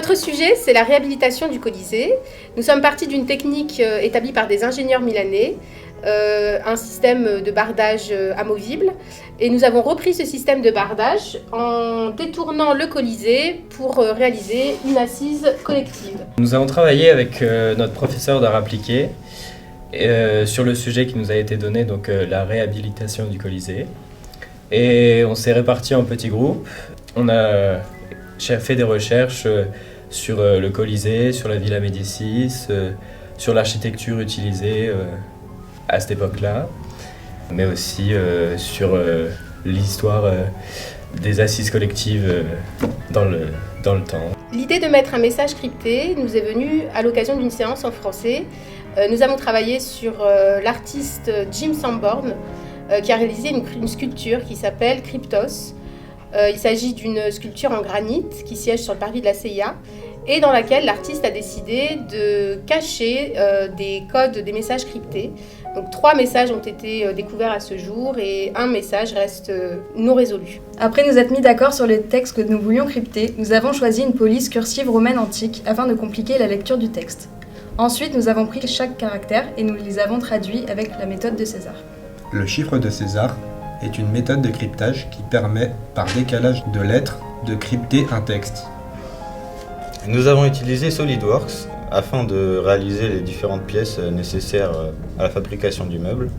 Notre sujet, c'est la réhabilitation du Colisée. Nous sommes partis d'une technique établie par des ingénieurs milanais, un système de bardage amovible. Et nous avons repris ce système de bardage en détournant le Colisée pour réaliser une assise collective. Nous avons travaillé avec notre professeur d'art appliqué sur le sujet qui nous a été donné, donc la réhabilitation du Colisée. Et on s'est répartis en petits groupes. On a fait des recherches sur le Colisée, sur la Villa Médicis, sur l'architecture utilisée à cette époque-là, mais aussi sur l'histoire des assises collectives dans le temps. L'idée de mettre un message crypté nous est venue à l'occasion d'une séance en français. Nous avons travaillé sur l'artiste Jim Sanborn qui a réalisé une sculpture qui s'appelle Cryptos. Il s'agit d'une sculpture en granit qui siège sur le parvis de la CIA et dans laquelle l'artiste a décidé de cacher des codes, des messages cryptés. Donc 3 messages ont été découverts à ce jour et un message reste non résolu. Après nous être mis d'accord sur les textes que nous voulions crypter, nous avons choisi une police cursive romaine antique afin de compliquer la lecture du texte. Ensuite, nous avons pris chaque caractère et nous les avons traduits avec la méthode de César. Le chiffre de César est une méthode de cryptage qui permet, par décalage de lettres, de crypter un texte. Nous avons utilisé SolidWorks afin de réaliser les différentes pièces nécessaires à la fabrication du meuble.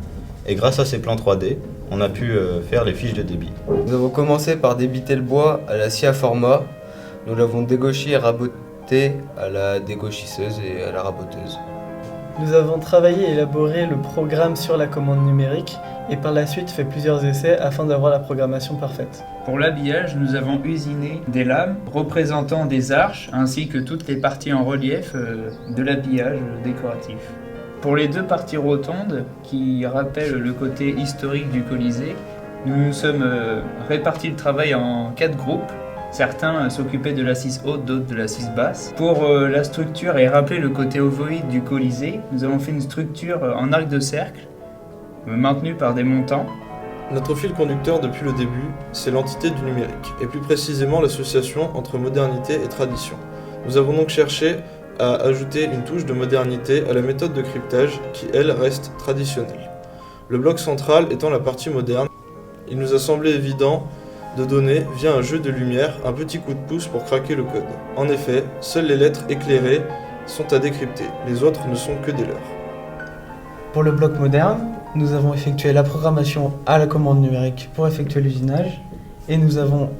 Et grâce à ces plans 3D, on a pu faire les fiches de débit. Nous avons commencé par débiter le bois à la scie à format. Nous l'avons dégauché et raboté à la dégauchisseuse et à la raboteuse. Nous avons travaillé et élaboré le programme sur la commande numérique et par la suite fait plusieurs essais afin d'avoir la programmation parfaite. Pour l'habillage, nous avons usiné des lames représentant des arches ainsi que toutes les parties en relief de l'habillage décoratif. Pour les 2 parties rotondes qui rappellent le côté historique du Colisée, nous nous sommes répartis le travail en 4 groupes. Certains s'occupaient de l'assise haute, d'autres de l'assise basse. Pour la structure et rappeler le côté ovoïde du Colisée, nous avons fait une structure en arc de cercle, maintenue par des montants. Notre fil conducteur depuis le début, c'est l'entité du numérique, et plus précisément l'association entre modernité et tradition. Nous avons donc cherché à ajouter une touche de modernité à la méthode de cryptage qui, elle, reste traditionnelle. Le bloc central étant la partie moderne, il nous a semblé évident de donner, via un jeu de lumière, un petit coup de pouce pour craquer le code. En effet, seules les lettres éclairées sont à décrypter, les autres ne sont que des leurres. Pour le bloc moderne, nous avons effectué la programmation à la commande numérique pour effectuer l'usinage et nous avons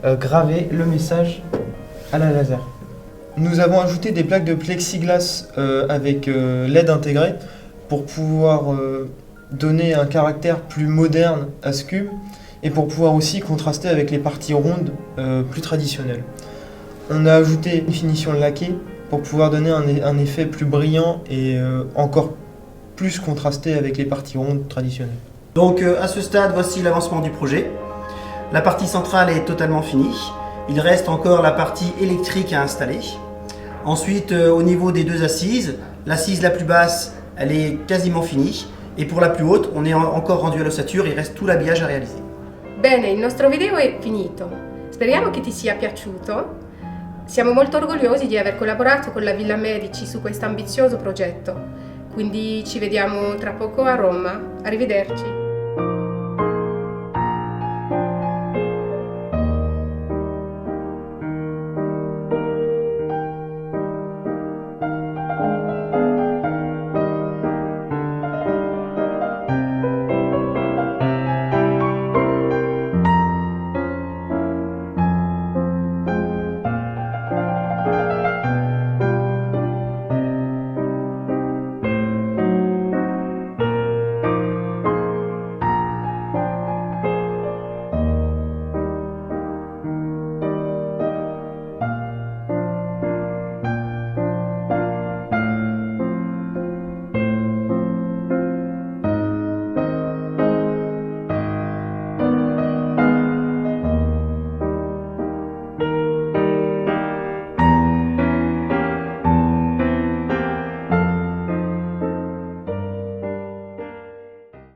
gravé le message à la laser. Nous avons ajouté des plaques de plexiglas avec LED intégré pour pouvoir donner un caractère plus moderne à ce cube et pour pouvoir aussi contraster avec les parties rondes plus traditionnelles. On a ajouté une finition laquée pour pouvoir donner un effet plus brillant et encore plus contrasté avec les parties rondes traditionnelles. Donc à ce stade, voici l'avancement du projet. La partie centrale est totalement finie. Il reste encore la partie électrique à installer. Ensuite, au niveau des 2 assises, l'assise la plus basse, elle est quasiment finie. Et pour la plus haute, on est encore rendu à l'ossature, il reste tout l'habillage à réaliser. Bene, il nostro video è finito. Speriamo che ti sia piaciuto. Siamo molto orgogliosi di aver collaborato con la Villa Medici su questo ambizioso progetto. Quindi ci vediamo tra poco a Roma. Arrivederci.